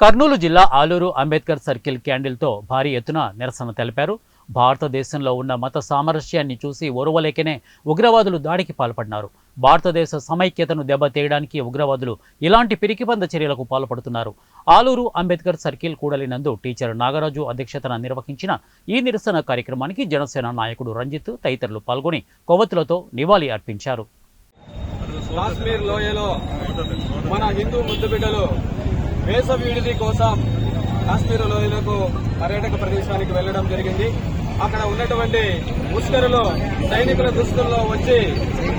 కర్నూలు జిల్లా ఆలూరు అంబేద్కర్ సర్కిల్ క్యాండిల్తో భారీ ఎత్తున నిరసన తెలిపారు. భారతదేశంలో ఉన్న మత సామరస్యాన్ని చూసి ఓర్వలేకనే ఉగ్రవాదులు దాడికి పాల్పడినారు. భారతదేశ సమైక్యతను దెబ్బతీయడానికి ఉగ్రవాదులు ఇలాంటి పిరికిబంద చర్యలకు పాల్పడుతున్నారు. ఆలూరు అంబేద్కర్ సర్కిల్ కూడలి నందు టీచర్ నాగరాజు అధ్యక్షతన నిర్వహించిన ఈ నిరసన కార్యక్రమానికి జనసేన నాయకుడు రంజిత్ తదితరులు పాల్గొని కొవ్వొత్తులతో నివాళి అర్పించారు. కాశ్మీర్ లోయలో మన హిందూ ముద్దుబిడ్డలు వేసవి విడిది కోసం కాశ్మీర్ లోయలకు పర్యాటక ప్రదేశానికి వెళ్లడం జరిగింది. అక్కడ ఉన్నటువంటి ముష్కరులు సైనికుల దుస్తుల్లో వచ్చి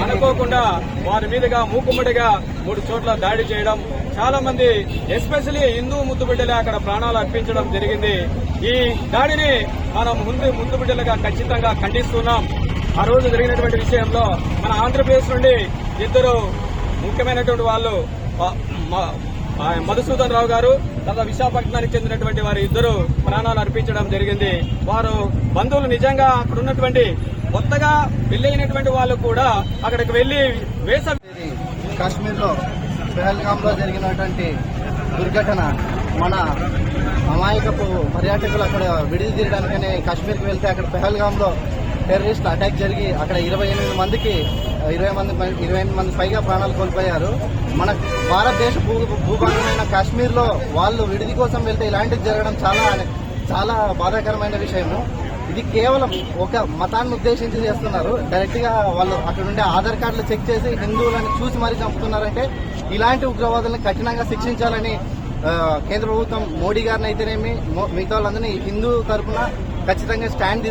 అనుకోకుండా వారి మీదుగా మూకుమ్మడిగా 3 చోట్ల దాడి చేయడం, చాలా మంది ఎస్పెషలీ హిందూ ముద్దుబిడ్డలే అక్కడ ప్రాణాలు అర్పించడం జరిగింది. ఈ దాడిని మనం ముద్దుబిడ్డలుగా ఖచ్చితంగా ఖండిస్తున్నాం. ఆ రోజు జరిగినటువంటి విషయంలో మన ఆంధ్రప్రదేశ్ నుండి 2 ముఖ్యమైనటువంటి వాళ్ళు మధుసూదన్ రావు గారు, తర్వాత విశాఖపట్నానికి చెందినటువంటి వారి 2 ప్రాణాలు అర్పించడం జరిగింది. వారు బంధువులు నిజంగా అక్కడ ఉన్నటువంటి కొత్తగా పెళ్లైనటువంటి వాళ్ళు కూడా అక్కడికి వెళ్లి వేసవి కాశ్మీర్ లో పెహల్గామ్ లో జరిగినటువంటి దుర్ఘటన మన అమాయకపు పర్యాటకులు అక్కడ విడిది తీయడానికనే కాశ్మీర్కి వెళ్తే అక్కడ పెహల్గామ్ లో టెర్రరిస్ట్ అటాక్ జరిగి అక్కడ 28 మంది పైగా ప్రాణాలు కోల్పోయారు. మన భారతదేశ భూభాగమైన కాశ్మీర్ లో వాళ్ళు విడిది కోసం వెళ్తే ఇలాంటిది జరగడం చాలా బాధాకరమైన విషయము. ఇది కేవలం ఒక మతాన్ని ఉద్దేశించి చేస్తున్నారు. డైరెక్ట్ గా వాళ్ళు అక్కడ ఉండే ఆధార్ కార్డులు చెక్ చేసి హిందువులను చూసి మరీ చంపుతున్నారంటే ఇలాంటి ఉగ్రవాదులను కఠినంగా శిక్షించాలని కేంద్ర ప్రభుత్వం మోడీ గారిని అయితేనేమి మిగతా వాళ్ళందరినీ హిందూ తరఫున ఖచ్చితంగా స్టాండ్